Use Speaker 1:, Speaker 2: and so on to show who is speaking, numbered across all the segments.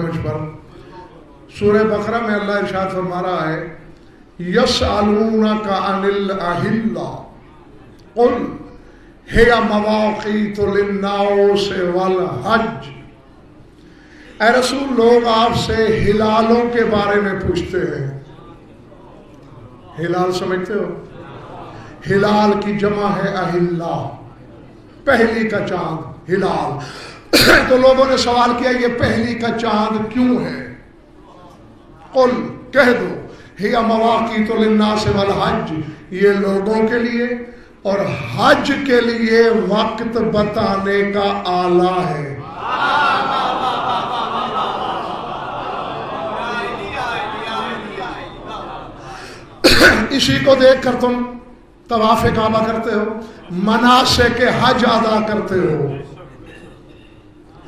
Speaker 1: مجھ پر. سورہ بقرہ میں اللہ ارشاد فرما رہا ہے یسألونک عن الأہلہ قل ہی مواقیت للناس والحج. اے رسول لوگ آپ سے ہلالوں کے بارے میں پوچھتے ہیں. ہلال سمجھتے ہو؟ ہلال کی جمع ہے اہلہ، پہلی کا چاند ہلال. تو لوگوں نے سوال کیا یہ پہلی کا چاند کیوں ہے؟ قل کہہ دو ہی مواقیت للناس والحج، یہ لوگوں کے لیے اور حج کے لیے وقت بتانے کا آلہ ہے. اسی کو دیکھ کر تم طواف کعبہ کرتے ہو، مناسک حج ادا کرتے ہو.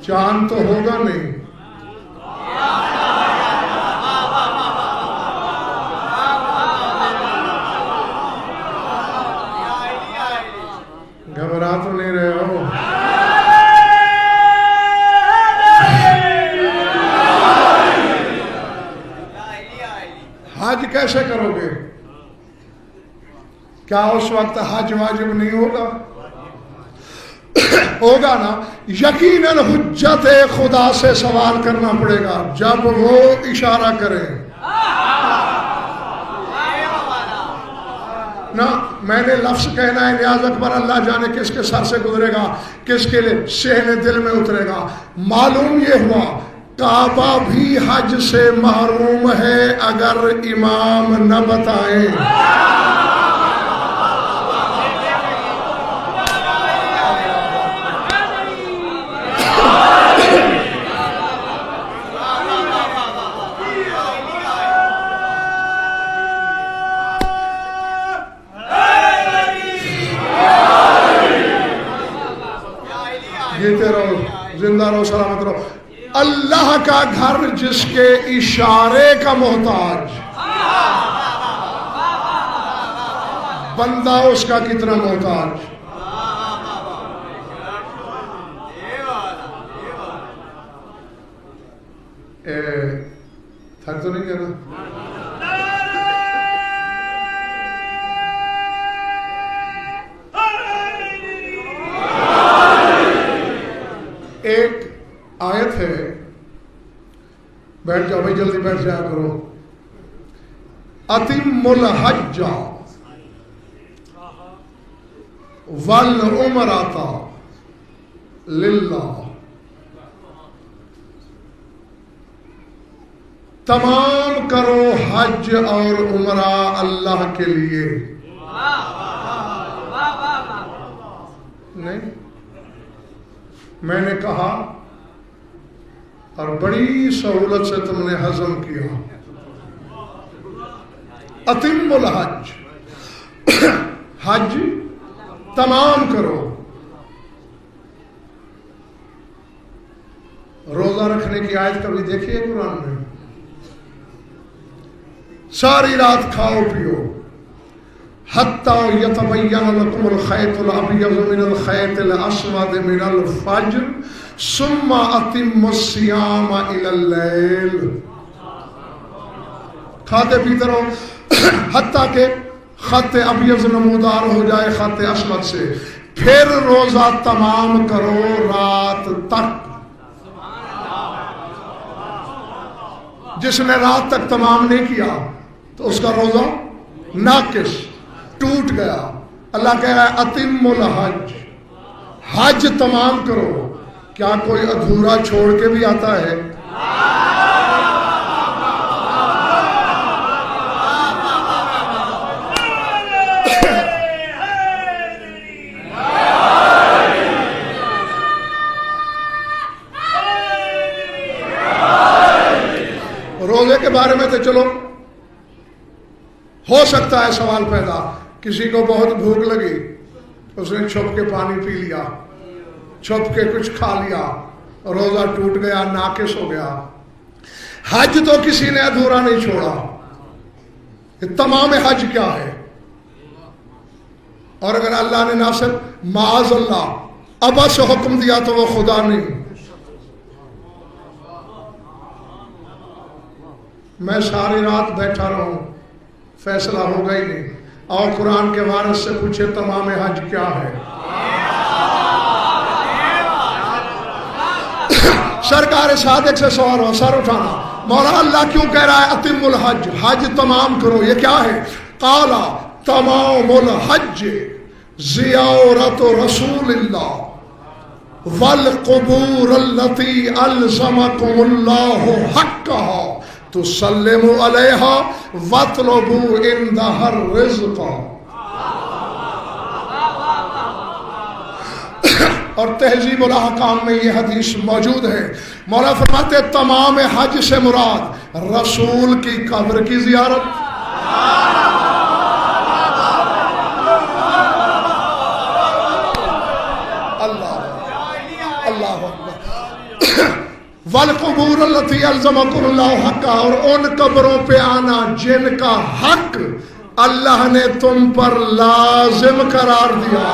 Speaker 1: چاند تو ہوگا نہیں. گھبرا تو نہیں رہے ہو؟ حج کیسے کرو گے؟ کیا اس وقت حج واجب نہیں ہوگا؟ ہوگا نا. یقیناً حجت خدا سے سوال کرنا پڑے گا جب وہ اشارہ کرے نا. میں نے لفظ کہنا ہے نیاز اکبر اللہ جانے کس کے سر سے گزرے گا، کس کے صحن دل میں اترے گا. معلوم یہ ہوا کعبہ بھی حج سے محروم ہے اگر امام نہ بتائیں. جیتے رہو، زندہ رہو، سلامت رہو. اللہ کا گھر جس کے اشارے کا محتاج، بندہ اس کا کتنا محتاج. تھک تو نہیں کہنا؟ ایک آیت ہے، بیٹھ جاؤ بھائی، جلدی بیٹھ جایا کرو. اتم الحج والعمرۃ للہ، تمام کرو حج اور عمرہ اللہ کے لیے. نہیں، میں نے کہا اور بڑی سہولت سے تم نے ہضم کیا. اتم الحج، حج تمام کرو. روزہ رکھنے کی آیت کبھی دیکھی ہے قرآن میں؟ ساری رات کھاؤ پیو حتی یتبین لکم الخیط الابیض من الخیط الاسود من الفجر ثم اتموا الصیام الی اللیل. کھاتے پیتے رہو حتیٰ کہ خط ابیض نمودار ہو جائے خط اسود سے، پھر روزہ تمام کرو رات تک. جس نے رات تک تمام نہیں کیا تو اس کا روزہ ناقص، ٹوٹ گیا. اللہ کہہ رہا ہے اتم الحج، حج تمام کرو. کیا کوئی ادھورا چھوڑ کے بھی آتا ہے؟ روزے کے بارے میں تو چلو ہو سکتا ہے سوال پیدا، کسی کو بہت بھوک لگی، اس نے چھپ کے پانی پی لیا، چھپ کے کچھ کھا لیا، روزہ ٹوٹ گیا، ناقص ہو گیا. حج تو کسی نے ادھورا نہیں چھوڑا. تمام حج کیا ہے؟ اور اگر اللہ نے ناصر معاذ اللہ ابا سے حکم دیا تو وہ خدا نہیں. میں ساری رات بیٹھا رہوں فیصلہ ہوگا ہی نہیں. اور قرآن کے وارث سے پوچھے تمام حج کیا ہے. سرکار صادق سے سوال ہو, سر اٹھانا. مولا اللہ کیوں کہہ رہا ہے اتم الحج, حج تمام کرو, یہ کیا ہے؟ قال تمام الحج زیارت رسول اللہ والقبور التي الزمكم الله حقها تسلموا علیها واطلبوا عندها الرزق. اور تہذیب الاحکام میں یہ حدیث موجود ہے. مولا فرماتے تمام حج سے مراد رسول کی قبر کی زیارت, والقبور التي الزمكم الله حقها, اور ان قبروں پہ آنا جن کا حق اللہ نے تم پر لازم قرار دیا.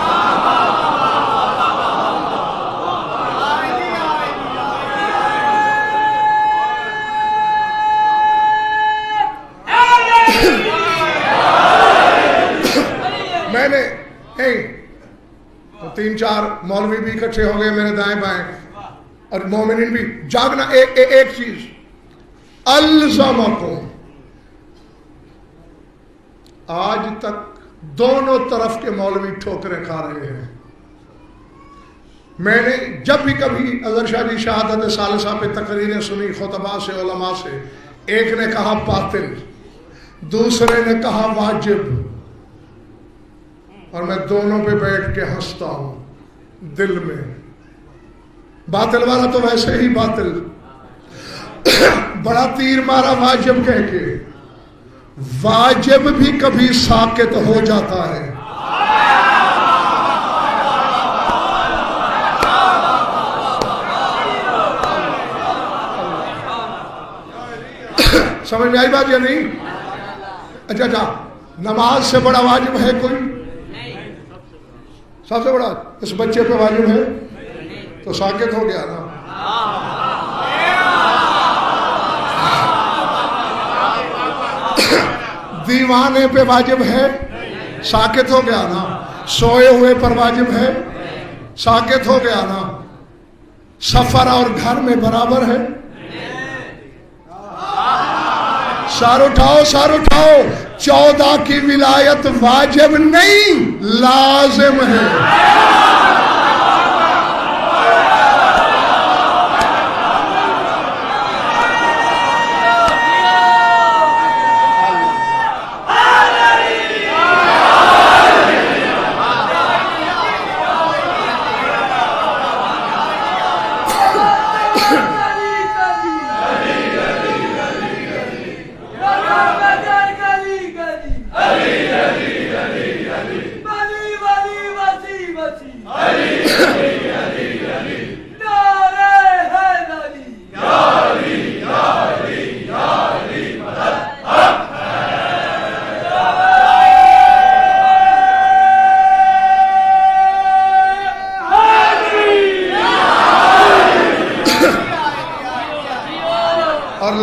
Speaker 1: میں نے تو 3-4 مولوی بھی اکٹھے ہو گئے میرے دائیں بائیں, اور مومنین بھی جاگنا. ایک چیز الزمکم, آج تک دونوں طرف کے مولوی ٹھوکریں کھا رہے ہیں. میں نے جب بھی کبھی اظہر شاہ جی شہادت ثالثہ پہ تقریریں سنی خطباء سے, علماء سے, ایک نے کہا باطل, دوسرے نے کہا واجب, اور میں دونوں پہ بیٹھ کے ہنستا ہوں دل میں. باطل والا تو ویسے ہی باطل, بڑا تیر مارا واجب کہہ کے. واجب بھی کبھی ساکت ہو جاتا ہے. سمجھ میں آئی بات یا نہیں؟ اچھا, نماز سے بڑا واجب ہے کوئی؟ سب سے بڑا اس بچے پہ واجب ہے تو ساکت ہو گیا نا. دیوانے پہ واجب ہے, ساکت ہو گیا نا. سوئے ہوئے پر واجب ہے, ساکت ہو گیا نا. سفر اور گھر میں برابر ہے. سار اٹھاؤ, سار اٹھاؤ. 14 کی ولایت واجب نہیں, لازم ہے.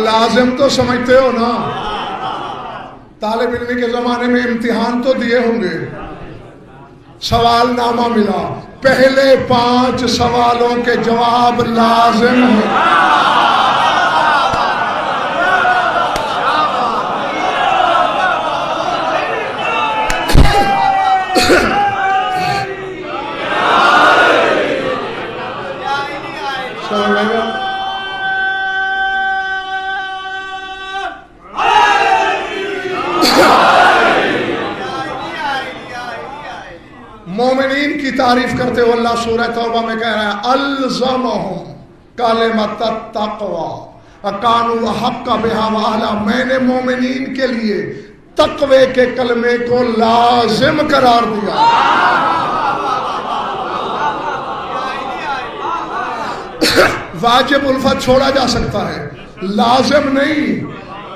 Speaker 1: لازم تو سمجھتے ہو نا. طالب علم کے زمانے میں امتحان تو دیے ہوں گے, سوال نامہ ملا, پہلے 5 سوالوں کے جواب لازم ہیں. مومنین کی تعریف کرتے ہوئے اللہ سورہ توبہ میں کہہ رہا ہے الزمہم کلمۃ التقوی وکانوا احق بہا واہلہا. میں نے مومنین کے لیے تقوی کے کلمے کو لازم قرار دیا. واجب الفت چھوڑا جا سکتا ہے, لازم نہیں.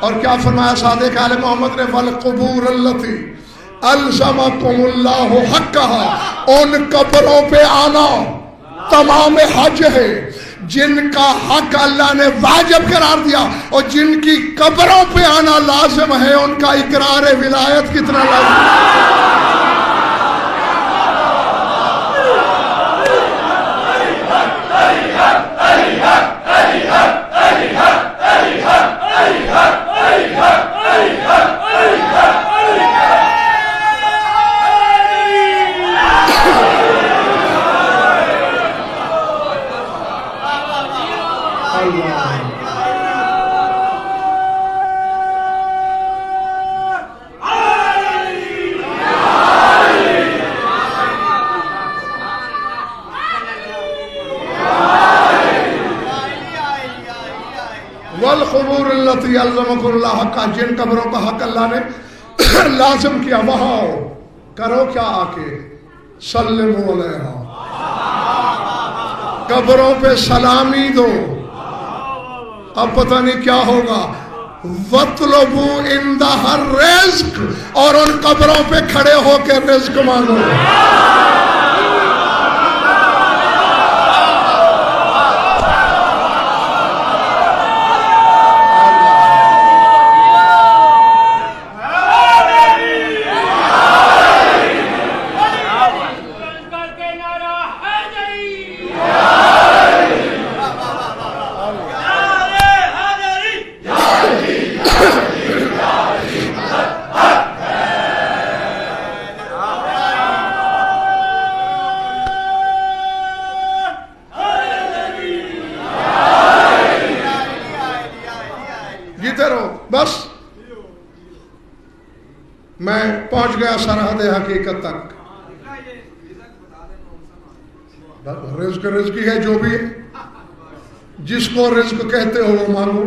Speaker 1: اور کیا فرمایا صادق آل محمد نے, والقبور التی الزمکم اللہ حقہا, ان قبروں پہ آنا تمام حج ہے جن کا حق اللہ نے واجب قرار دیا اور جن کی قبروں پہ آنا لازم ہے، ان کا اقرار ولایت کتنا لازم ہے؟ والقبور التي يلزمكم الله حقا، جن قبروں کا حق اللہ نے لازم کیا وہاں آؤ، کرو کیا آ کے سلموا علیہا، قبروں پہ سلامی دو۔ اب پتہ نہیں کیا ہوگا، وَاطْلُبُوا عِنْدَهَا الرِّزْقَ، اور ان قبروں پہ کھڑے ہو کے رزق مانگو۔ بس میں پہنچ گیا سرحد حقیقت تک۔ رزق رزقی ہے، جو بھی ہے، جس کو رزق کہتے ہو وہ مانگو۔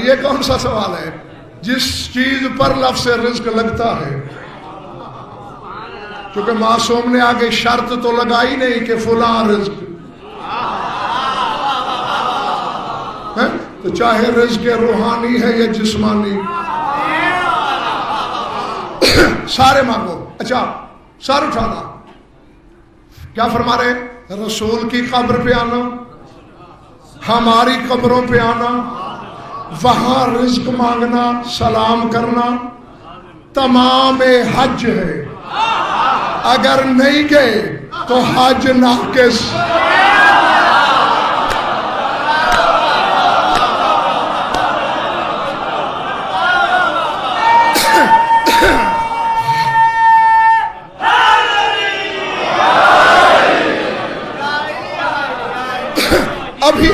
Speaker 1: یہ کون سا سوال ہے؟ جس چیز پر لفظ رزق لگتا ہے، کیونکہ معصوم نے آگے شرط تو لگائی نہیں کہ فلاں رزق، تو چاہے رزق روحانی ہے یا جسمانی، سارے مانگو۔ اچھا، سر اٹھانا، کیا فرما رہے؟ رسول کی قبر پہ آنا، ہماری قبروں پہ آنا، وہاں رزق مانگنا، سلام کرنا، تمام حج ہے۔ اگر نہیں گئے تو حج ناقص۔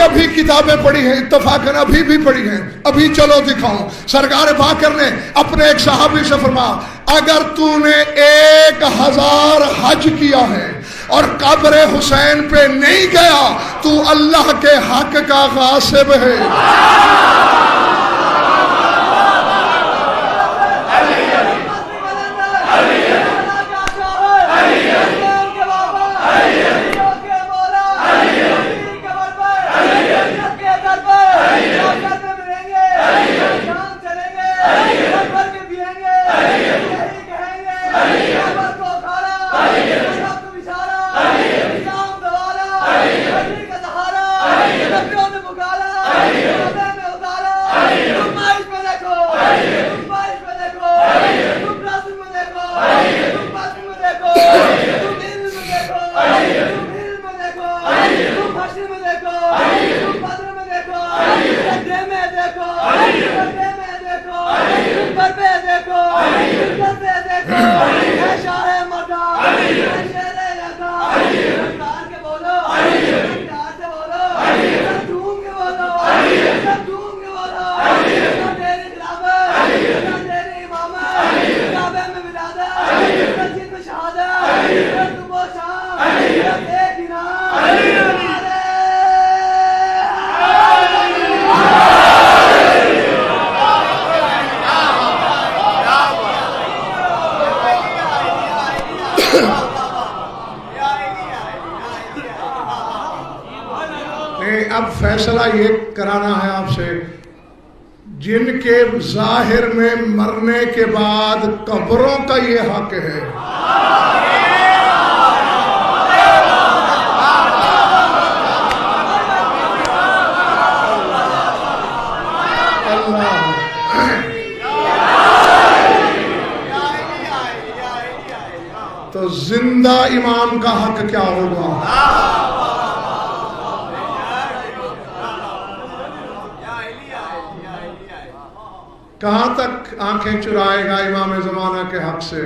Speaker 1: ابھی کتابیں پڑھی ہیں، اتفاقاً ابھی بھی پڑھی ہیں، ابھی چلو دکھاؤں۔ سرکار باقر نے اپنے ایک صحابی سے فرمایا، اگر تو نے 1000 حج کیا ہے اور قبر حسین پہ نہیں گیا تو اللہ کے حق کا غاصب ہے۔ اب فیصلہ یہ کرانا ہے آپ سے، جن کے ظاہر میں مرنے کے بعد قبروں کا یہ حق ہے، تو زندہ امام کا حق کیا ہوگا؟ کہاں تک آنکھیں چرائے گا امام زمانہ کے حق سے؟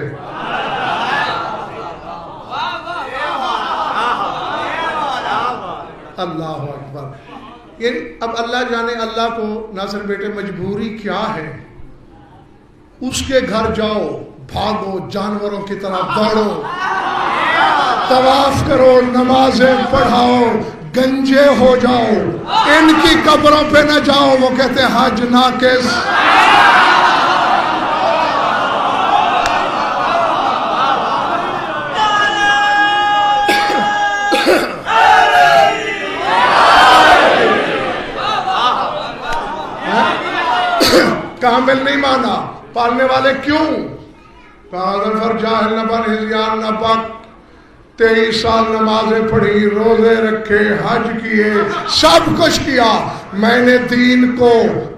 Speaker 1: اللہ اکبر. یعنی اب اللہ جانے اللہ کو ناصر بیٹے مجبوری کیا ہے. اس کے گھر جاؤ، بھاگو، جانوروں کی طرح دوڑو، طواف کرو، نمازیں پڑھاؤ، گنجے ہو جاؤ، ان کی قبروں پہ نہ جاؤ. وہ کہتے ہیں حج ناقص. کامل نہیں مانا. پالنے والے کیوں؟ کہا جاہل نہ بن، ہزیان نہ پک. 23 سال نمازیں پڑھی، روزے رکھے، حج کیے، سب کچھ کیا. میں نے دین کو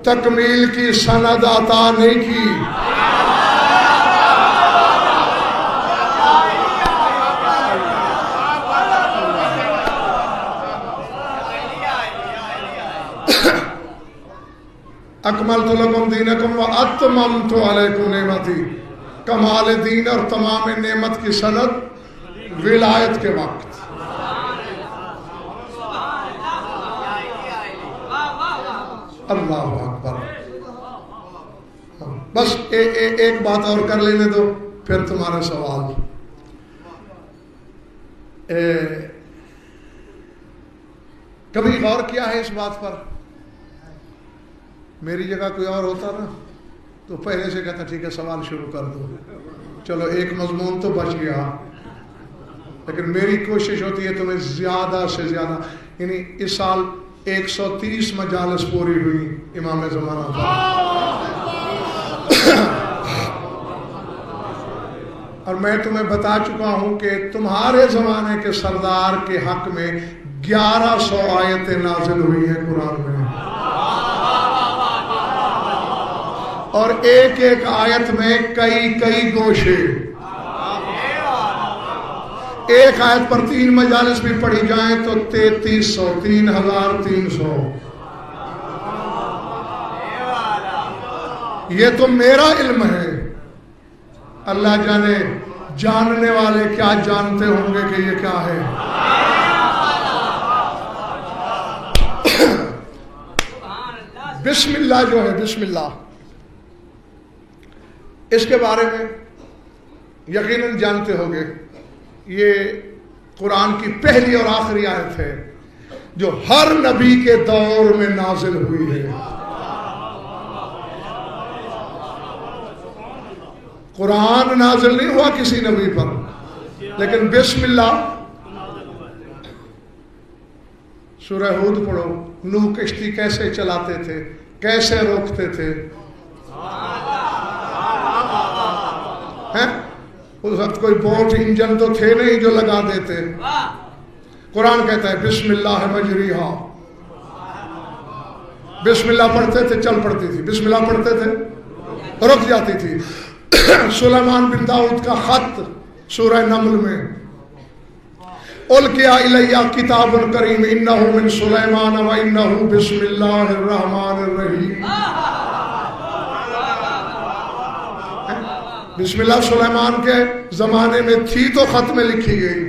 Speaker 1: تکمیل کی سند عطا نہیں کی. اکملت لکم دینکم واتممت علیکم نعمتی. کمال دین اور تمام نعمت کی سند ولایت کے وقت. اللہ اکبر. بس ایک بات اور کر لینے دو پھر تمہارا سوال. کبھی غور کیا ہے اس بات پر؟ میری جگہ کوئی اور ہوتا نا تو پہلے سے کہتا ٹھیک ہے سوال شروع کر دو، چلو ایک مضمون تو بچ گیا. لیکن میری کوشش ہوتی ہے تمہیں زیادہ سے زیادہ، یعنی اس سال 130 مجالس پوری ہوئی امام زمانہ پر. اور میں تمہیں بتا چکا ہوں کہ تمہارے زمانے کے سردار کے حق میں 1100 آیتیں نازل ہوئی ہیں قرآن میں، اور ایک ایک آیت میں کئی گوشے. ایک آیت پر 3 مجالس بھی پڑھی جائیں تو 3300، 3300. یہ تو میرا علم ہے. اللہ جانے جاننے والے کیا جانتے ہوں گے کہ یہ کیا ہے. بسم اللہ جو ہے، بسم اللہ، اس کے بارے میں یقیناً جانتے ہوگے. یہ قرآن کی پہلی اور آخری آیت ہے جو ہر نبی کے دور میں نازل ہوئی ہے. قرآن نازل نہیں ہوا کسی نبی پر، لیکن بسم اللہ. سورہ ہود پڑھو، نوح کشتی کیسے چلاتے تھے، کیسے روکتے تھے. اس وقت کوئی بوٹ انجن تو تھے نہیں جو لگا دیتے. قرآن کہتا ہے بسم اللہ مجریہا. بسم اللہ پڑھتے تھے چل پڑتی تھی، بسم اللہ پڑھتے تھے رک جاتی تھی. سلیمان بن داؤد کا خط سورہ نمل میں، القیا الیہ کتاب کریم انہ من سلیمان و انہ بسم اللہ الرحمن الرحیم. بسم اللہ سلیمان کے زمانے میں تھی تو خط میں لکھی گئی.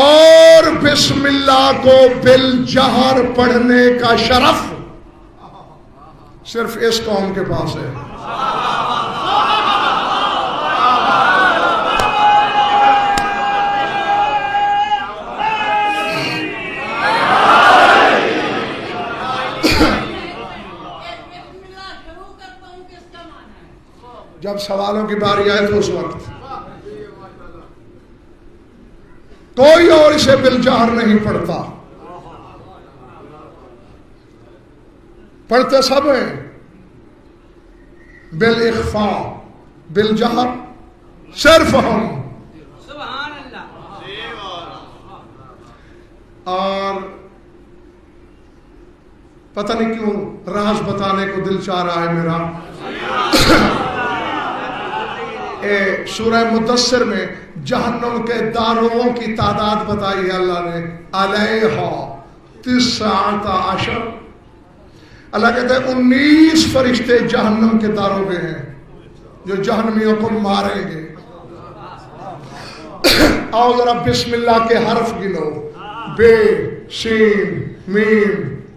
Speaker 1: اور بسم اللہ کو بالجہر پڑھنے کا شرف صرف اس قوم کے پاس ہے. جب سوالوں کی باری آئے تو اس وقت کوئی اور اسے بالجہر نہیں پڑھتا. پڑھتے سب ہیں بالاخفاء بالجہر صرف ہم.
Speaker 2: سبحان اللہ.
Speaker 1: اور پتہ نہیں کیوں راز بتانے کو دل چاہ رہا ہے میرا. سورہ مدثر میں جہنم کے داروغوں کی تعداد بتائی ہے اللہ نے. علیہا 19. اللہ کہتے ہیں 19 فرشتے جہنم کے داروغے ہیں جو جہنمیوں کو ماریں گے. آؤ ذرا بسم اللہ کے حرف گنو. بے شین میم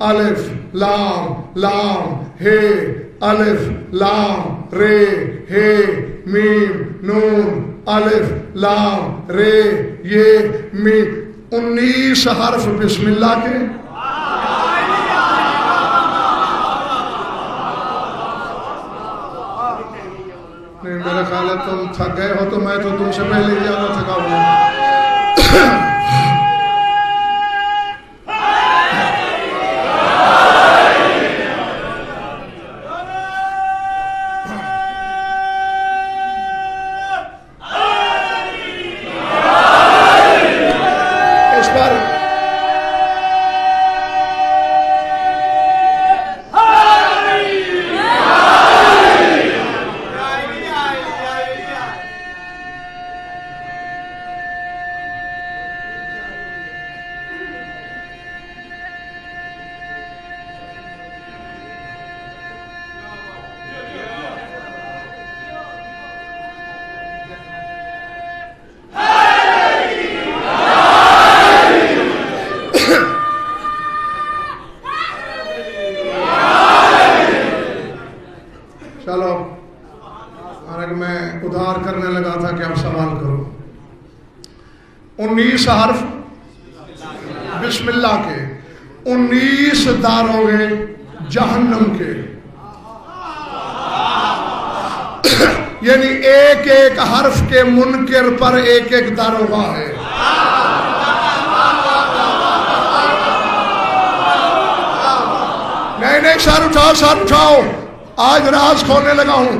Speaker 1: الف لام لام ہے الف لام رے ہے میم نون الف لام رے یہ میم. 19 حرف بسم اللہ کے. نہیں میرا خیال ہے تم تھک گئے ہو تو میں تو تم سے پہلے ہی زیادہ تھکا ہوں. حرف بسم اللہ کے. 19 داروغے جہنم کے. یعنی ایک ایک حرف کے منکر پر ایک ایک داروغہ ہے. نہیں سر اٹھاؤ. آج راز کھولنے لگا ہوں.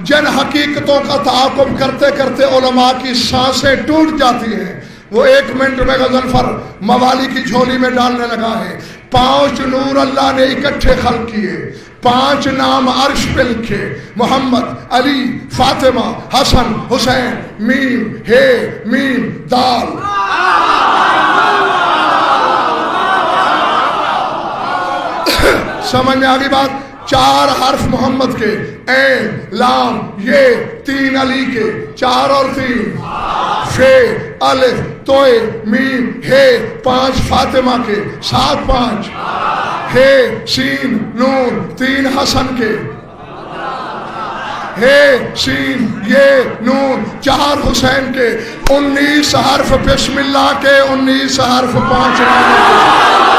Speaker 1: جن حقیقتوں کا تعاقب کرتے کرتے علماء کی سانسیں ٹوٹ جاتی ہیں وہ 1 منٹ میں غضنفر موالی کی جھولی میں ڈالنے لگا ہے. 5 نور اللہ نے اکٹھے خلق کیے. 5 نام عرش پہ لکھے. محمد علی فاطمہ حسن حسین میم ہے میم دال. سمجھ میں آگئی بات. 4 حرف محمد کے. عین لام یہ 3 علی کے. 4 اور 3 فے الف توئے میم ہے 5 فاطمہ کے. 7 5 ہے سین نون 3 حسن کے. ہے سین یہ نون 4 حسین کے. 19 حرف بسم اللہ کے. 19 حرف 5 ناموں کے.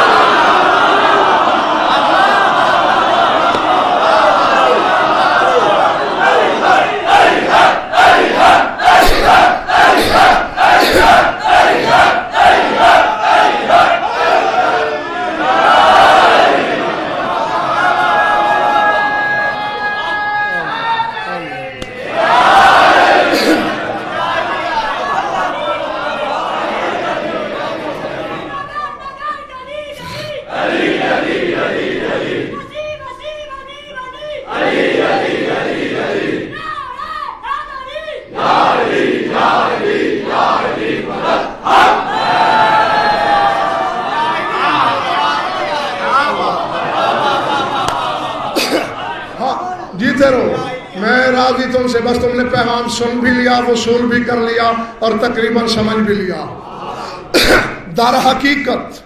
Speaker 1: میں راضی تم سے. بس تم نے پیغام سن بھی لیا وصول بھی کر لیا اور تقریباً سمجھ بھی لیا. در حقیقت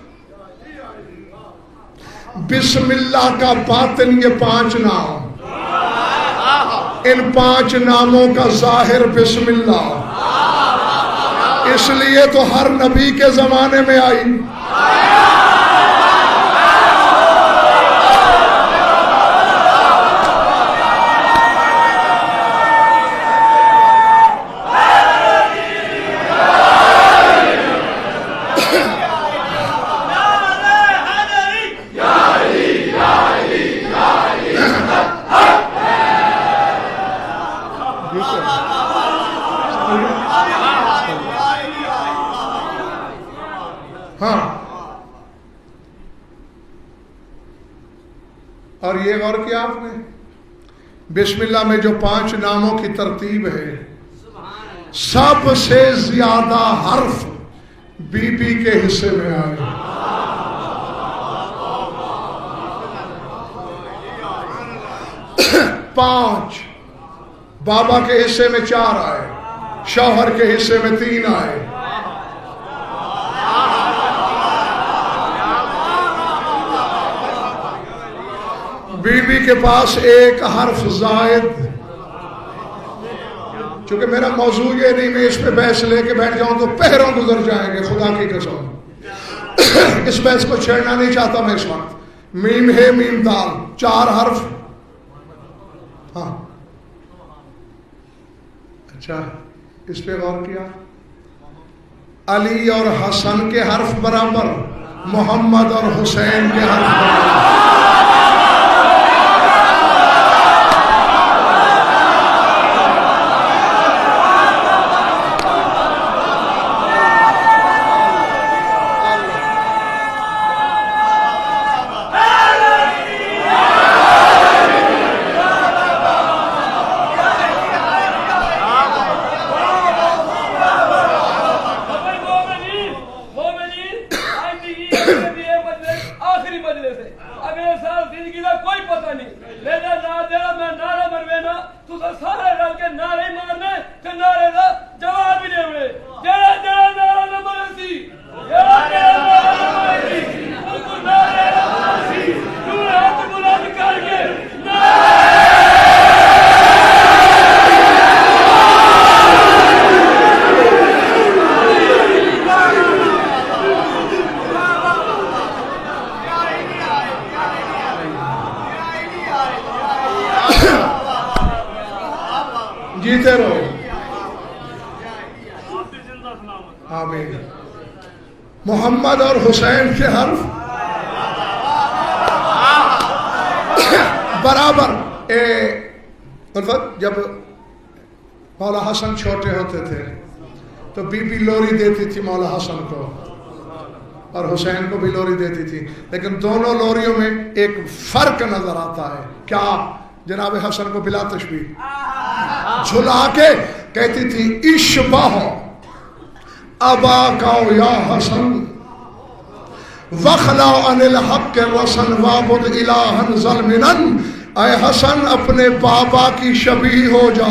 Speaker 1: بسم اللہ کا باطن یہ 5 نام. ان 5 ناموں کا ظاہر بسم اللہ. اس لیے تو ہر نبی کے زمانے میں آئی. ہاں، اور یہ غور کیا آپ نے، بسم اللہ میں جو 5 ناموں کی ترتیب ہے، سب سے زیادہ حرف بی بی کے حصے میں آئے، 5 بابا کے حصے میں 4 آئے، شوہر کے حصے میں 3 آئے، بی بی کے پاس 1 حرف زائد. چونکہ میرا موضوع یہ نہیں، میں اس پہ بحث لے کے بیٹھ جاؤں تو پہروں گزر جائیں گے، خدا کی قسم. اس بحث کو چھیڑنا نہیں چاہتا میں اس وقت. میم ہے، میم دال، 4 حرف. ہاں اچھا، اس پہ غور کیا؟ علی اور حسن کے حرف برابر، محمد اور حسین کے حرف برابر. جیتے رہو، آمین. محمد اور حسین کے حرف برابر. مطلب جب مولا حسن چھوٹے ہوتے تھے تو بی بی لوری دیتی تھی مولا حسن کو، اور حسین کو بھی لوری دیتی تھی، لیکن دونوں لوریوں میں ایک فرق نظر آتا ہے. کیا؟ جناب حسن کو بلا تشبیہ جھلا کے کہتی تھی اشبہ ابا کا یا حسن وخلا عن الحق وسن وابد الہا ظلمنا. اے حسن اپنے بابا کی شبیہ ہو جا